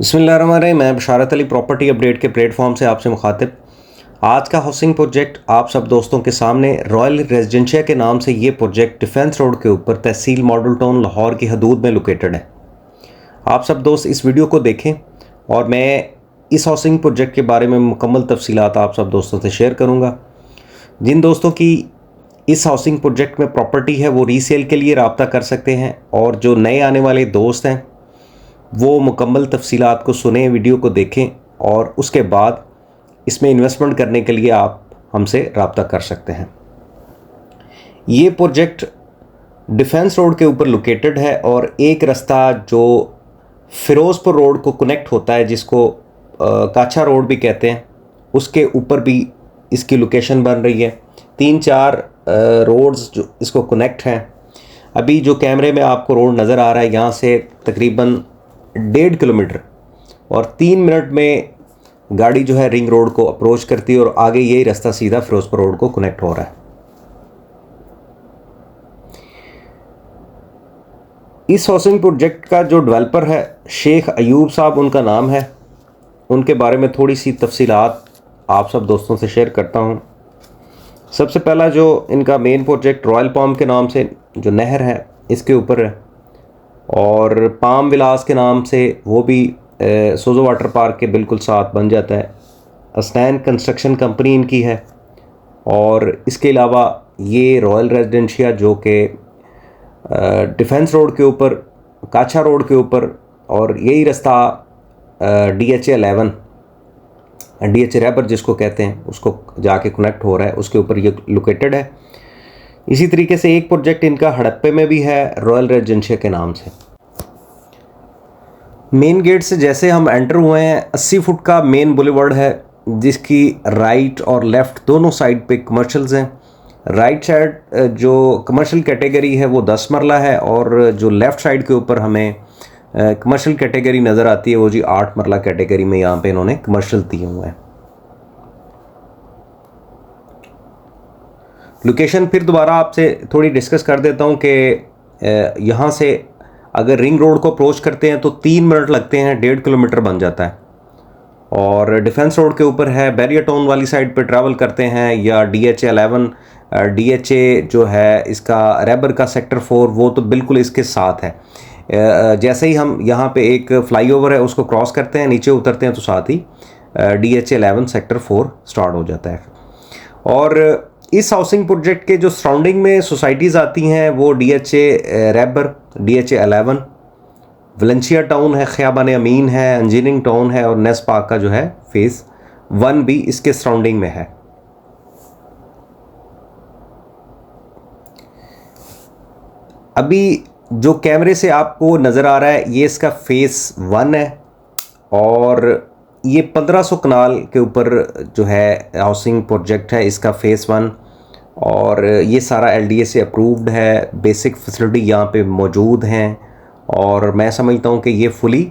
बिस्मिल्लाहिर्रहमानिर्रहीम। मैं बशारत Ali property update के प्लेटफॉर्म से आपसे मुखातिब। आज का हाउसिंग प्रोजेक्ट आप सब दोस्तों के सामने रॉयल रेजिडेंशिया के नाम से ये प्रोजेक्ट डिफेंस रोड के ऊपर तहसील मॉडल टाउन लाहौर की हदूद में लोकेटेड है। आप सब दोस्त इस वीडियो को देखें और मैं इस हाउसिंग प्रोजेक्ट के बारे में मुकम्मल तफसीलात आप सब दोस्तों से शेयर करूँगा। जिन दोस्तों की इस हाउसिंग प्रोजेक्ट में प्रॉपर्टी है वो रीसेल के लिए रब्ता कर सकते हैं, और जो नए आने वाले दोस्त हैं वो मुकम्मल तफसीलात को सुने, वीडियो को देखें और उसके बाद इसमें इन्वेस्टमेंट करने के लिए आप हमसे रब्ता कर सकते हैं। ये प्रोजेक्ट डिफेंस रोड के ऊपर लोकेटेड है और एक रास्ता जो फ़िरोज़पुर रोड को कनेक्ट होता है, जिसको काछा रोड भी कहते हैं, उसके ऊपर भी इसकी लोकेशन बन रही है। 3-4 रोड्स जो इसको कनेक्ट हैं। अभी जो कैमरे में आपको रोड नज़र आ रहा है, यहाँ से तकरीबन 1.5 किलोमीटर और 3 मिनट में गाड़ी जो है रिंग रोड को अप्रोच करती है और आगे यही रास्ता सीधा फ़िरोज़पुर रोड को कनेक्ट हो रहा है। इस हाउसिंग प्रोजेक्ट का जो डेवलपर है शेख अयूब साहब उनका नाम है। उनके बारे में थोड़ी सी तफसीलात आप सब दोस्तों से शेयर करता हूँ। सबसे पहला जो इनका मेन प्रोजेक्ट रॉयल पाम के नाम से जो नहर है इसके ऊपर है, और पाम विलास के नाम से वो भी सोजो वाटर पार्क के बिल्कुल साथ बन जाता है। अस्टैन कंस्ट्रक्शन कंपनी इनकी है। और इसके अलावा ये रॉयल रेजिडेंशिया जो कि डिफेंस रोड के ऊपर, काछा रोड के ऊपर, और यही रास्ता DHA 11 DHA रैबर जिसको कहते हैं उसको जाके कनेक्ट हो रहा है, उसके ऊपर ये लोकेटेड है। इसी तरीके से एक प्रोजेक्ट इनका हड़प्पे में भी है रॉयल रेजिडेंशिया के नाम से। मेन गेट से जैसे हम एंटर हुए हैं 80 फुट का मेन बुलेवर्ड है, जिसकी राइट और लेफ़्ट दोनों साइड पे कमर्शल्स हैं। राइट साइड जो कमर्शियल कैटेगरी है वो 10 मरला है, और जो लेफ़्ट साइड के ऊपर हमें कमर्शियल कैटेगरी नज़र आती है वो जी 8 मरला कैटेगरी में यहाँ पे इन्होंने कमर्शियल दिए हुए हैं। लोकेशन फिर दोबारा आपसे थोड़ी डिस्कस कर देता हूँ कि यहाँ से अगर रिंग रोड को अप्रोच करते हैं तो 3 मिनट लगते हैं, 1.5 किलोमीटर बन जाता है। और डिफेंस रोड के ऊपर है, बैरियर टाउन वाली साइड पे ट्रैवल करते हैं, या DHA 11 DHA जो है इसका रैबर का सेक्टर 4 वो तो बिल्कुल इसके साथ है। जैसे ही हम यहाँ पे एक फ्लाईओवर है उसको क्रॉस करते हैं, नीचे उतरते हैं तो साथ ही DHA 11 सेक्टर 4 स्टार्ट हो जाता है। और इस हाउसिंग प्रोजेक्ट के जो सराउंडिंग में सोसाइटीज़ आती हैं वो DHA रैबर, DHA 11, वलेंशिया टाउन है, ख़ियाबान अमीन है, इंजीनियरिंग टाउन है, और नेस पार्क का जो है फेज़ 1 भी इसके सराउंडिंग में है। अभी जो कैमरे से आपको नज़र आ रहा है ये इसका फेज़ 1 है, और ये 1500 कनाल के ऊपर जो है हाउसिंग प्रोजेक्ट है इसका फेज़ 1, और ये सारा LDA से अप्रूव्ड है। बेसिक फैसिलिटी यहाँ पे मौजूद हैं, और मैं समझता हूँ कि ये फुली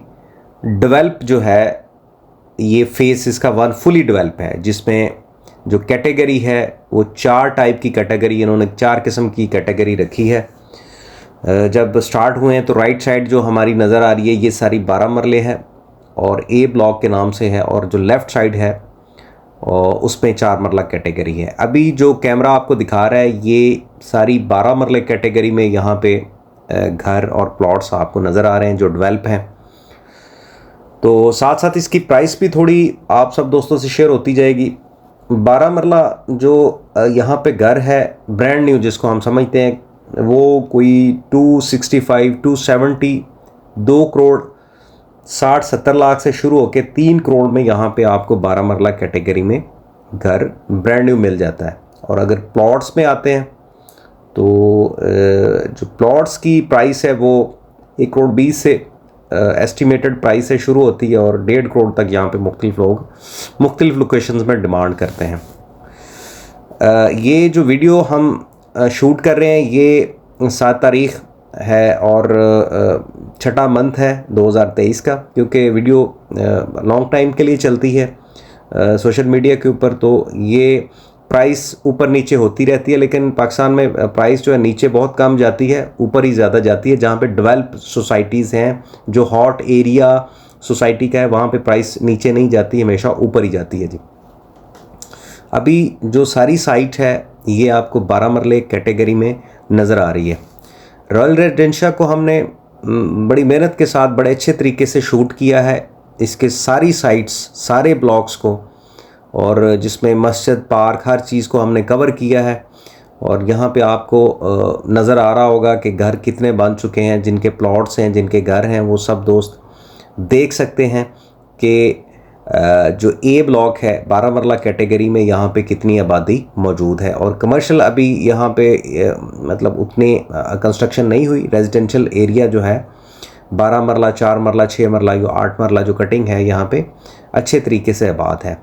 डेवलप जो है ये फेज़ इसका 1 फुली डेवलप है, जिसमें जो कैटेगरी है वो 4 टाइप की कैटेगरी, इन्होंने 4 किस्म की कैटेगरी रखी है। जब स्टार्ट हुए हैं तो राइट साइड जो हमारी नज़र आ रही है ये सारी 12 मरले है और A ब्लॉक के नाम से है, और जो लेफ़्ट साइड है उसमें 4 मरला कैटेगरी है। अभी जो कैमरा आपको दिखा रहा है ये सारी 12 मरले कैटेगरी में यहाँ पे घर और प्लॉट्स आपको नज़र आ रहे हैं जो डेवलप हैं। तो साथ साथ इसकी प्राइस भी थोड़ी आप सब दोस्तों से शेयर होती जाएगी। 12 मरला जो यहाँ पे घर है ब्रांड न्यू जिसको हम समझते हैं, वो कोई 265-270 2 करोड़ 60-70 लाख से शुरू होकर 3 करोड़ में यहाँ पे आपको 12 मरला कैटेगरी में घर ब्रांड न्यू मिल जाता है। और अगर प्लॉट्स में आते हैं तो जो प्लॉट्स की प्राइस है वो 1 करोड़ 20 से एस्टिमेटेड प्राइस से शुरू होती है, और 1.5 करोड़ तक यहाँ पे मुख्तलिफ लोग मुख्तलिफ लोकेशंस में डिमांड करते हैं। ये जो वीडियो हम शूट कर रहे हैं ये 7 तारीख है और 6ठा मंथ है 2023 का, क्योंकि वीडियो लॉन्ग टाइम के लिए चलती है सोशल मीडिया के ऊपर, तो ये प्राइस ऊपर नीचे होती रहती है। लेकिन पाकिस्तान में प्राइस जो है नीचे बहुत कम जाती है, ऊपर ही ज़्यादा जाती है। जहाँ पे डेवलप सोसाइटीज़ हैं, जो हॉट एरिया सोसाइटी का है, वहाँ पे प्राइस नीचे नहीं जाती, हमेशा ऊपर ही जाती है जी। अभी जो सारी साइट है ये आपको 12 मरले कैटेगरी में नज़र आ रही है। रॉयल रेजिडेंशिया को हमने बड़ी मेहनत के साथ बड़े अच्छे तरीके से शूट किया है, इसके सारी साइट्स, सारे ब्लॉक्स को, और जिसमें मस्जिद, पार्क, हर चीज़ को हमने कवर किया है। और यहाँ पे आपको नज़र आ रहा होगा कि घर कितने बन चुके हैं, जिनके प्लॉट्स हैं, जिनके घर हैं, वो सब दोस्त देख सकते हैं कि जो ए ब्लॉक है 12 मरला कैटेगरी में, यहाँ पे कितनी आबादी मौजूद है। और कमर्शियल अभी यहाँ पे मतलब उतनी कंस्ट्रक्शन नहीं हुई। रेजिडेंशियल एरिया जो है 12 मरला, 4 मरला, 6 मरला, यो 8 मरला जो कटिंग है यहाँ पे अच्छे तरीके से आबाद है।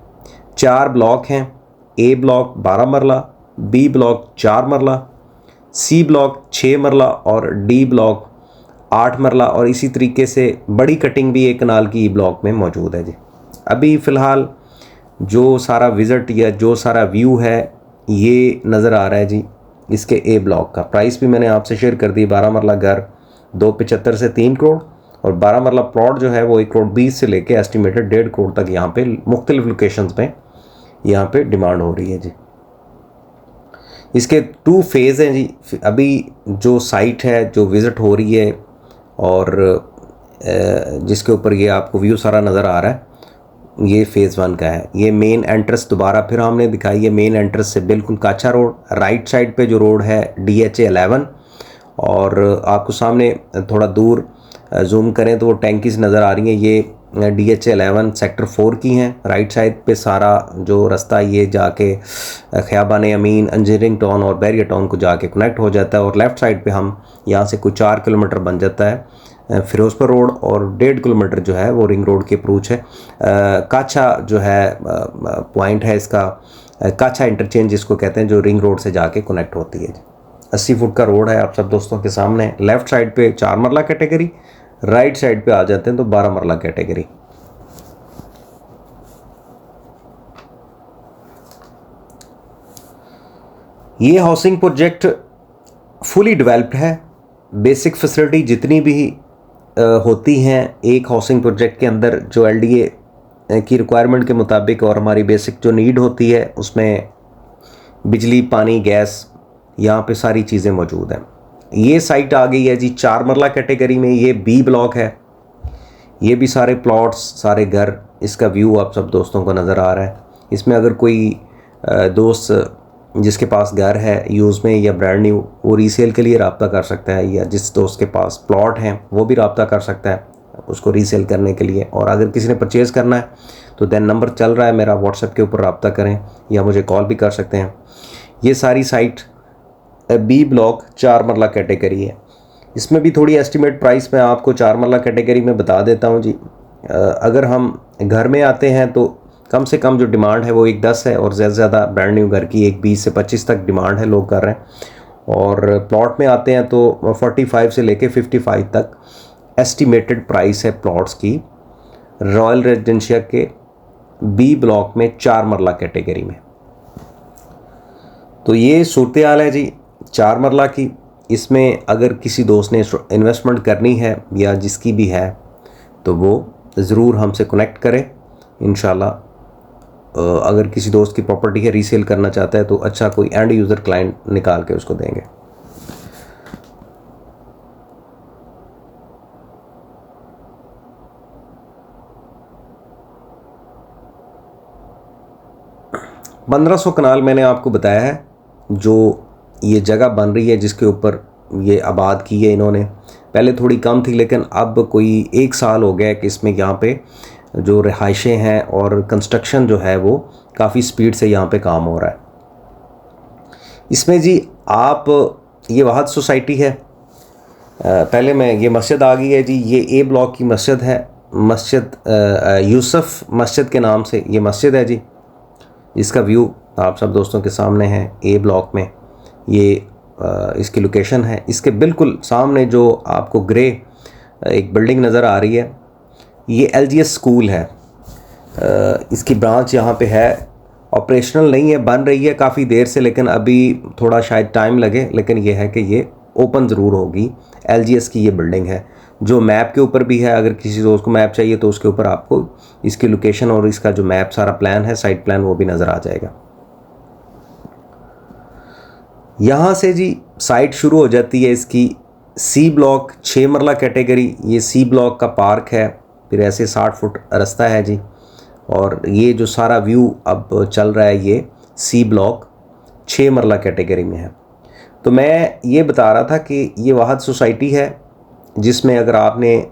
4 ब्लॉक हैं, ए ब्लॉक 12 मरला, बी ब्लॉक 4 मरला, सी ब्लॉक 6 मरला और डी ब्लॉक 8 मरला, और इसी तरीके से बड़ी कटिंग भी एक कनाल की ई ब्लॉक में मौजूद है जी। अभी फ़िलहाल जो सारा विज़िट या जो सारा व्यू है ये नज़र आ रहा है जी इसके ए ब्लॉक का। प्राइस भी मैंने आपसे शेयर कर दी। 12 मरला घर 275 से 3 करोड़, और 12 मरला प्लॉट जो है वो 1 करोड़ 20 से लेके एस्टिमेटेड 1.5 करोड़ तक यहाँ पे मुख्तलिफ लोकेशंस में यहाँ पे डिमांड हो रही है जी। इसके 2 फेज़ हैं जी। अभी जो साइट है जो विज़िट हो रही है और जिसके ऊपर ये आपको व्यू सारा नज़र आ रहा है, ये फ़ेज़ 1 का है। ये मेन एंट्रेंस दोबारा फिर हमने दिखाई है। मेन एंट्रेंस से बिल्कुल काचा रोड, राइट साइड पे जो रोड है DHA 11, और आपको सामने थोड़ा दूर जूम करें तो वो टैंकीज नज़र आ रही हैं, ये DHA 11 सेक्टर 4 की हैं। राइट साइड पे सारा जो रास्ता ये जाके ख़ियाबान अमीन, इंजीनियरिंग टाउन और बैरियर टाउन को जाके कनेक्ट हो जाता है, और लेफ़्ट साइड पे हम यहाँ से कुछ 4 किलोमीटर बन जाता है फिरोज़पुर रोड, और 1.5 किलोमीटर जो है वो रिंग रोड की अप्रोच है। काछा जो है पॉइंट है इसका, काछा इंटरचेंज जिसको कहते हैं, जो रिंग रोड से जाके कनेक्ट होती है। 80 फुट का रोड है आप सब दोस्तों के सामने। लेफ़्ट साइड पे 4 मरला कैटेगरी, राइट साइड पे आ जाते हैं तो 12 मरला कैटेगरी। ये हाउसिंग प्रोजेक्ट फुली डेवलप्ड है। बेसिक फैसिलिटी जितनी भी होती हैं एक हाउसिंग प्रोजेक्ट के अंदर, जो LDA की रिक्वायरमेंट के मुताबिक और हमारी बेसिक जो नीड होती है, उसमें बिजली, पानी, गैस, यहाँ पे सारी चीज़ें मौजूद हैं। ये साइट आ गई है जी 4 मरला कैटेगरी में। ये बी ब्लॉक है। ये भी सारे प्लॉट्स, सारे घर, इसका व्यू आप सब दोस्तों को नज़र आ रहा है। इसमें अगर कोई दोस्त जिसके पास घर है यूज़ में या ब्रांड न्यू, वो रीसेल के लिए रब्ता कर सकता है, या जिस दोस्त के पास प्लॉट हैं वो भी रब्ता कर सकता है उसको रीसेल करने के लिए। और अगर किसी ने परचेज़ करना है तो देन नंबर चल रहा है मेरा, व्हाट्सएप के ऊपर रब्ता करें या मुझे कॉल भी कर सकते हैं। ये सारी साइट बी ब्लॉक 4 मरला कैटेगरी है। इसमें भी थोड़ी एस्टिमेट प्राइस मैं आपको 4 मरला कैटेगरी में बता देता हूँ जी। अगर हम घर में आते हैं तो कम से कम जो डिमांड है वो 1.10 है, और ज़्यादा से ज़्यादा ब्रांड न्यू घर की 1.20 से 25 तक डिमांड है, लोग कर रहे हैं। और प्लॉट में आते हैं तो 45 से लेके 55 तक एस्टिमेटेड प्राइस है प्लॉट्स की रॉयल रेजिडेंशिया के बी ब्लॉक में 4 मरला कैटेगरी में। तो ये सूरत हाल है जी 4 मरला की। इसमें अगर किसी दोस्त ने इन्वेस्टमेंट करनी है या जिसकी भी है तो वो ज़रूर हमसे कनेक्ट करें इंशाल्लाह। अगर किसी दोस्त की प्रॉपर्टी है रीसेल करना चाहता है तो अच्छा कोई एंड यूज़र क्लाइंट निकाल के उसको देंगे। $1500 कनाल मैंने आपको बताया है जो ये जगह बन रही है, जिसके ऊपर ये आबाद की है इन्होंने। पहले थोड़ी कम थी लेकिन अब कोई 1 साल हो गया कि इसमें यहाँ पे जो रिहाइशें हैं और कंस्ट्रक्शन जो है वो काफ़ी स्पीड से यहाँ पे काम हो रहा है। इसमें जी आप, ये वाहद सोसाइटी है। पहले मैं, ये मस्जिद आ गई है जी, ये ए ब्लॉक की मस्जिद है, मस्जिद यूसुफ मस्जिद के नाम से ये मस्जिद है जी। इसका व्यू आप सब दोस्तों के सामने है। ए ब्लॉक में ये इसकी लोकेशन है। इसके बिल्कुल सामने जो आपको ग्रे एक बिल्डिंग नज़र आ रही है, ये LGS स्कूल है। इसकी ब्रांच यहाँ पे है, ऑपरेशनल नहीं है, बन रही है काफ़ी देर से, लेकिन अभी थोड़ा शायद टाइम लगे, लेकिन ये है कि ये ओपन ज़रूर होगी। LGS की ये बिल्डिंग है जो मैप के ऊपर भी है, अगर किसी दोस्त को मैप चाहिए तो उसके ऊपर आपको इसकी लोकेशन और इसका जो मैप सारा प्लान है, साइट प्लान, वो भी नज़र आ जाएगा। यहाँ से जी साइट शुरू हो जाती है इसकी सी ब्लॉक 6 मरला कैटेगरी। ये सी ब्लॉक का पार्क है, फिर ऐसे 60 फुट रास्ता है जी। और ये जो सारा व्यू अब चल रहा है ये सी ब्लॉक 6 मरला कैटेगरी में है। तो मैं ये बता रहा था कि ये वाहद सोसाइटी है जिसमें अगर आपने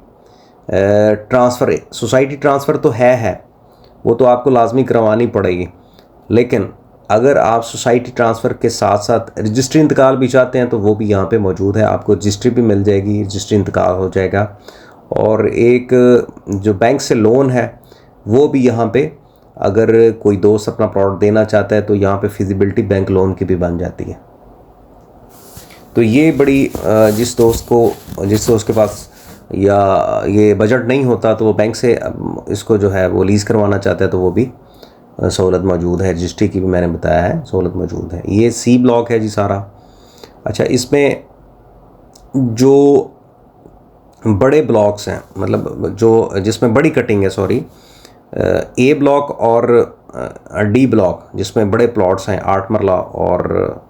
ट्रांसफ़र, सोसाइटी ट्रांसफ़र तो है वो तो आपको लाजमी करवानी पड़ेगी, लेकिन अगर आप सोसाइटी ट्रांसफ़र के साथ साथ रजिस्ट्री इंतकाल भी चाहते हैं तो वो भी यहाँ पे मौजूद है। आपको रजिस्ट्री भी मिल जाएगी, रजिस्ट्री इंतकाल हो जाएगा। और एक जो बैंक से लोन है वो भी यहाँ पे, अगर कोई दोस्त अपना प्लॉट देना चाहता है तो यहाँ पे फिजिबिलिटी बैंक लोन की भी बन जाती है। तो ये बड़ी जिस दोस्त के पास या ये बजट नहीं होता तो वो बैंक से इसको जो है वो लीज़ करवाना चाहता है तो वो भी सहूलत मौजूद है। रजिस्ट्री की भी मैंने बताया है, सहूलत मौजूद है। ये सी ब्लॉक है जी सारा। अच्छा, इसमें जो बड़े ब्लॉक्स हैं, मतलब जो जिसमें बड़ी कटिंग है, सॉरी, ए ब्लॉक और डी ब्लॉक जिसमें बड़े प्लॉट्स हैं 8 मरला और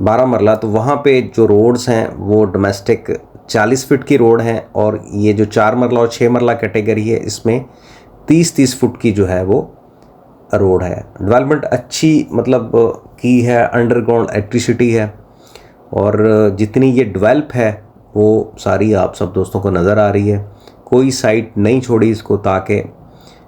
12 मरला, तो वहाँ पे जो रोड्स हैं वो डोमेस्टिक 40 फीट की रोड हैं। और ये जो 4 मरला और 6 मरला कैटेगरी है इसमें 30-30 फुट की जो है वो रोड है। डेवलपमेंट अच्छी मतलब की है, अंडरग्राउंड इलेक्ट्रिसिटी है, और जितनी ये डेवलप है वो सारी आप सब दोस्तों को नज़र आ रही है। कोई साइट नहीं छोड़ी इसको, ताकि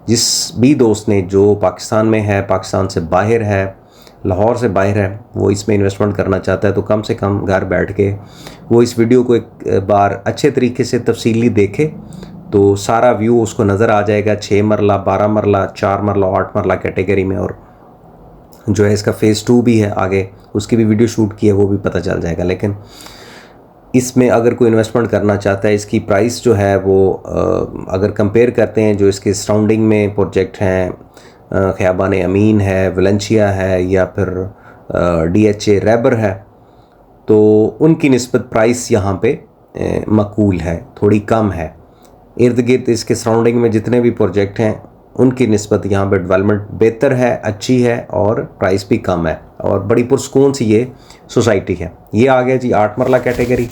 जिस भी दोस्त ने जो पाकिस्तान में है, पाकिस्तान से बाहर है, लाहौर से बाहर है, वो इसमें इन्वेस्टमेंट करना चाहता है तो कम से कम घर बैठ के वो इस वीडियो को एक बार अच्छे तरीके से तफसीली देखे तो सारा व्यू उसको नज़र आ जाएगा। 6 मरला, 12 मरला, 4 मरला, 8 मरला कैटेगरी में। और जो है इसका फ़ेज़ 2 भी है आगे, उसकी भी वीडियो शूट की है, वो भी पता चल जाएगा। लेकिन इसमें अगर कोई इन्वेस्टमेंट करना चाहता है, इसकी प्राइस जो है वो अगर कंपेयर करते हैं जो इसके सराउंडिंग में प्रोजेक्ट हैं, ख़याबान अमीन है, वलेंशिया है, या फिर DHA रैबर है, तो उनकी निस्बत प्राइस यहाँ पे मकूल है, थोड़ी कम है। इर्द गिर्द इसके सराउंडिंग में जितने भी प्रोजेक्ट हैं उनकी निस्बत यहाँ पे डेवलपमेंट बेहतर है, अच्छी है, और प्राइस भी कम है, और बड़ी पुरसकून सी ये सोसाइटी है। ये आ गया जी 8 मरला कैटेगरी।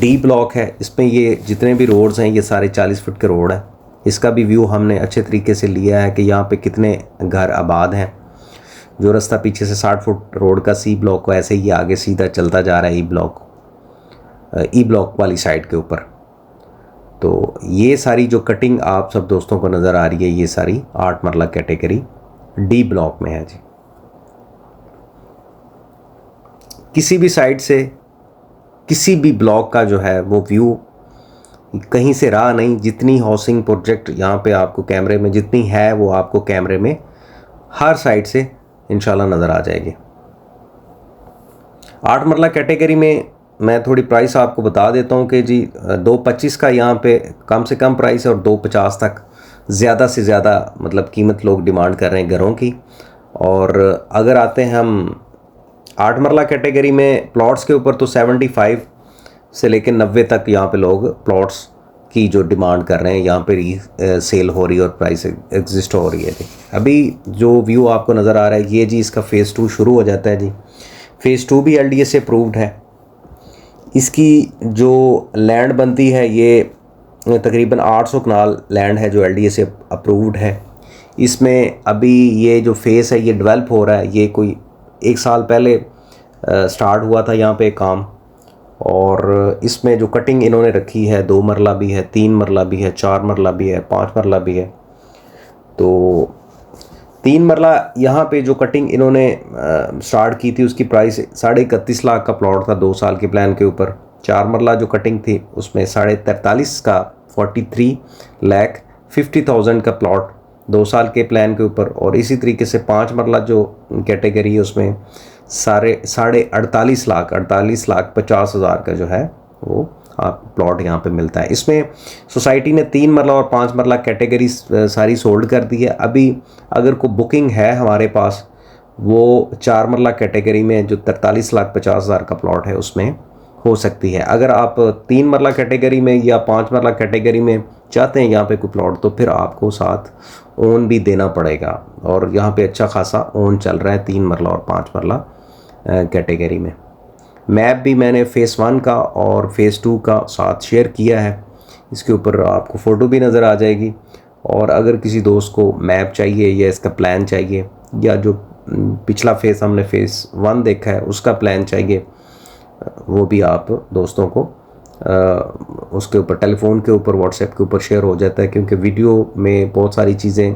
डी ब्लॉक है, इसमें ये जितने भी रोड्स हैं ये सारे 40 फुट के रोड हैं। इसका भी व्यू हमने अच्छे तरीके से लिया है कि यहाँ पे कितने घर आबाद हैं। जो रास्ता पीछे से 60 फुट रोड का सी ब्लॉक को, ऐसे ही आगे सीधा चलता जा रहा है ई ब्लॉक वाली साइड के ऊपर। तो ये सारी जो कटिंग आप सब दोस्तों को नज़र आ रही है ये सारी 8 मरला कैटेगरी डी ब्लॉक में है जी। किसी भी साइड से किसी भी ब्लॉक का जो है वो व्यू कहीं से रहा नहीं। जितनी हाउसिंग प्रोजेक्ट यहाँ पे आपको कैमरे में जितनी है वो आपको कैमरे में हर साइड से इंशाल्लाह नज़र आ जाएगी। 8 मरला कैटेगरी में मैं थोड़ी प्राइस आपको बता देता हूँ कि जी 2.25 का यहाँ पे कम से कम प्राइस है, और 2.50 तक ज़्यादा से ज़्यादा मतलब कीमत लोग डिमांड कर रहे हैं घरों की। और अगर आते हैं हम 8 मरला कैटेगरी में प्लॉट्स के ऊपर, तो 75 से लेकर 90 तक यहाँ पे लोग प्लॉट्स की जो डिमांड कर रहे हैं, यहाँ पे सेल हो रही है और प्राइस एग्जिस्ट हो रही है जी। अभी जो व्यू आपको नज़र आ रहा है ये जी इसका फ़ेज़ 2 शुरू हो जाता है जी। फ़ेज़ 2 भी LDA से अप्रूव्ड है। इसकी जो लैंड बनती है ये तकरीबन 800 कनाल लैंड है जो LDA से अप्रूव्ड है। इसमें अभी ये जो फेस है ये डेवलप हो रहा है। ये कोई 1 साल पहले स्टार्ट हुआ था यहाँ पे काम, और इसमें जो कटिंग इन्होंने रखी है 2 मरला भी है, 3 मरला भी है, 4 मरला भी है, 5 मरला भी है। तो 3 मरला यहाँ पे जो कटिंग इन्होंने स्टार्ट की थी उसकी प्राइस 31.5 लाख का प्लॉट था 2 साल के प्लान के ऊपर। 4 मरला जो कटिंग थी उसमें 43.5 का 43,50,000 का प्लॉट 2 साल के प्लान के ऊपर। और इसी तरीके से 5 मरला जो कैटेगरी है उसमें 48,50,000 का जो है वो आप प्लॉट यहाँ पे मिलता है। इसमें सोसाइटी ने 3 मरला और 5 मरला कैटेगरी सारी सोल्ड कर दी है। अभी अगर कोई बुकिंग है हमारे पास वो 4 मरला कैटेगरी में जो 43,50,000 का प्लॉट है उसमें हो सकती है। अगर आप 3 मरला कैटेगरी में या 5 मरला कैटेगरी में चाहते हैं यहाँ पे कोई प्लॉट, तो फिर आपको साथ ओन भी देना पड़ेगा, और यहाँ पे अच्छा खासा ओन चल रहा है 3 मरला और 5 मरला कैटेगरी में। मैप भी मैंने फ़ेज़ 1 का और फ़ेज़ 2 का साथ शेयर किया है, इसके ऊपर आपको फ़ोटो भी नज़र आ जाएगी। और अगर किसी दोस्त को मैप चाहिए या इसका प्लान चाहिए, या जो पिछला फ़ेज़ हमने फ़ेज़ 1 देखा है उसका प्लान चाहिए, वो भी आप दोस्तों को उसके ऊपर टेलीफोन के ऊपर व्हाट्सएप के ऊपर शेयर हो जाता है, क्योंकि वीडियो में बहुत सारी चीज़ें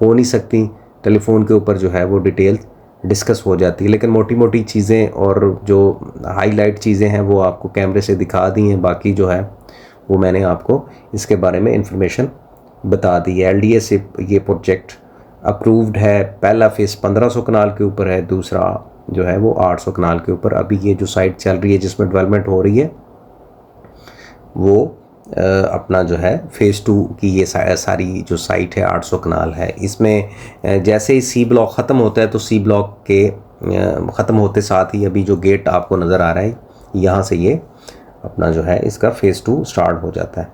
हो नहीं सकती, टेलीफोन के ऊपर जो है वो डिटेल डिस्कस हो जाती है। लेकिन मोटी मोटी चीज़ें और जो हाईलाइट चीज़ें हैं वो आपको कैमरे से दिखा दी हैं, बाकी जो है वो मैंने आपको इसके बारे में इंफॉर्मेशन बता दी है। LDA से ये प्रोजेक्ट अप्रूव्ड है। पहला फ़ेज़ 1500 कनाल के ऊपर है, दूसरा जो है वो 800 कनाल के ऊपर। अभी ये जो साइट चल रही है जिसमें डेवलपमेंट हो रही है वो अपना जो है फ़ेज़ 2 की ये सारी जो साइट है 800 कनाल है। इसमें जैसे ही C ब्लॉक ख़त्म होता है तो C ब्लॉक के ख़त्म होते साथ ही अभी जो गेट आपको नज़र आ रहा है यहाँ से ये अपना जो है इसका फ़ेज़ 2 स्टार्ट हो जाता है।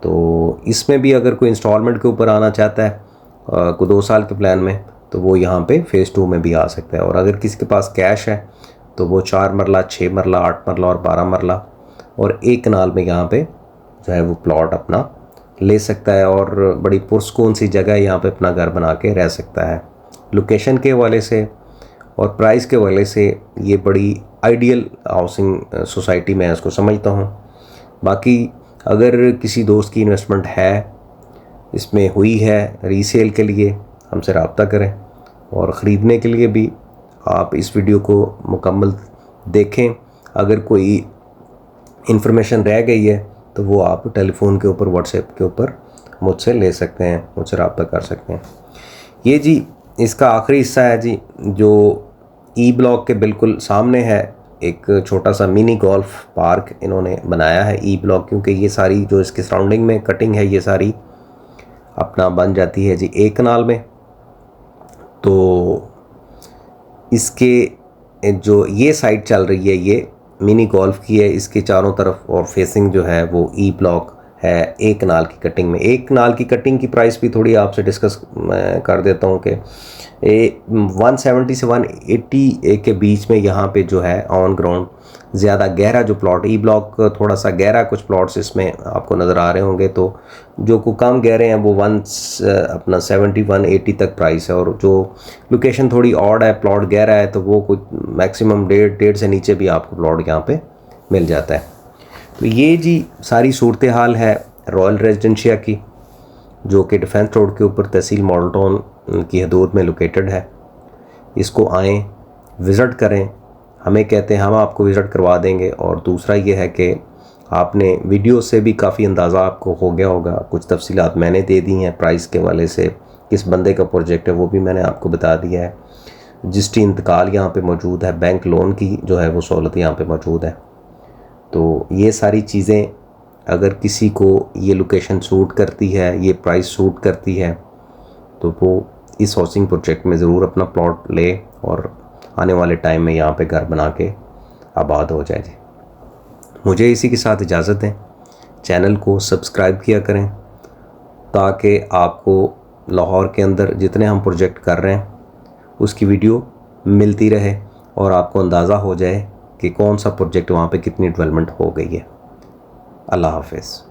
तो इसमें भी अगर कोई इंस्टॉलमेंट के ऊपर आना चाहता है कोई 2 साल के प्लान में, तो वो यहाँ पे फ़ेज़ 2 में भी आ सकता है। और अगर किसी के पास कैश है तो वो 4 मरला, 6 मरला, 8 मरला और 12 मरला और 1 कनाल में यहाँ पे जो है वो प्लॉट अपना ले सकता है, और बड़ी पुरसकून सी जगह यहाँ पे अपना घर बना के रह सकता है। लोकेशन के हवाले से और प्राइस के हवाले से ये बड़ी आइडियल हाउसिंग सोसाइटी मैं इसको समझता हूँ। बाकी अगर किसी दोस्त की इन्वेस्टमेंट है, इसमें हुई है रीसेल के लिए, हमसे रब्ता करें, और ख़रीदने के लिए भी आप इस वीडियो को मुकम्मल देखें। अगर कोई इन्फॉर्मेशन रह गई है तो वो आप टेलीफोन के ऊपर, व्हाट्सएप के ऊपर मुझसे ले सकते हैं, मुझसे रब्ता कर सकते हैं। ये जी इसका आखिरी हिस्सा है जी, जो E ब्लॉक के बिल्कुल सामने है एक छोटा सा मिनी गोल्फ पार्क इन्होंने बनाया है E ब्लॉक, क्योंकि ये सारी जो इसके सराउंडिंग में कटिंग है ये सारी अपना बन जाती है जी 1 कनाल में। तो इसके जो ये साइट चल रही है ये मिनी गोल्फ की है, इसके चारों तरफ और फेसिंग जो है वो E ब्लॉक है 1 कनाल की कटिंग में। 1 कनाल की कटिंग की प्राइस भी थोड़ी आपसे डिस्कस कर देता हूँ कि 170 से 180 के बीच में यहाँ पे जो है ऑन ग्राउंड ज़्यादा गहरा जो प्लॉट, E ब्लॉक थोड़ा सा गहरा कुछ प्लॉट्स इसमें आपको नज़र आ रहे होंगे, तो जो को कम गहरे हैं वो अपना 70 180 तक प्राइस है, और जो लोकेशन थोड़ी ऑड है, प्लॉट गहरा है, तो वो कुछ मैक्सिमम 1.5 से नीचे भी आपको प्लॉट यहाँ पे मिल जाता है। तो ये जी सारी सूरत हाल है रॉयल रेजिडेंशिया की, जो कि डिफेंस रोड के ऊपर तहसील मॉडल टाउन की हदूद में लोकेटेड है। इसको आएँ, विज़िट करें, हमें कहते हैं हम आपको विज़िट करवा देंगे। और दूसरा ये है कि आपने वीडियो से भी काफ़ी अंदाज़ा आपको हो गया होगा, कुछ तफसीलात मैंने दे दी हैं प्राइस के वाले से, किस बंदे का प्रोजेक्ट है वो भी मैंने आपको बता दिया है। रजिस्ट्री इंतकाल यहाँ पे मौजूद है, बैंक लोन की जो है वो सहूलत यहाँ पे मौजूद है। तो ये सारी चीज़ें अगर किसी को ये लोकेशन सूट करती है, ये प्राइस सूट करती है, तो वो इस हाउसिंग प्रोजेक्ट में ज़रूर अपना प्लॉट ले और आने वाले टाइम में यहाँ पे घर बना के आबाद हो जाए जी। मुझे इसी के साथ इजाज़त दें, चैनल को सब्सक्राइब किया करें ताकि आपको लाहौर के अंदर जितने हम प्रोजेक्ट कर रहे हैं उसकी वीडियो मिलती रहे और आपको अंदाज़ा हो जाए कि कौन सा प्रोजेक्ट वहाँ पे कितनी डेवलपमेंट हो गई है। अल्लाह हाफ़िज़।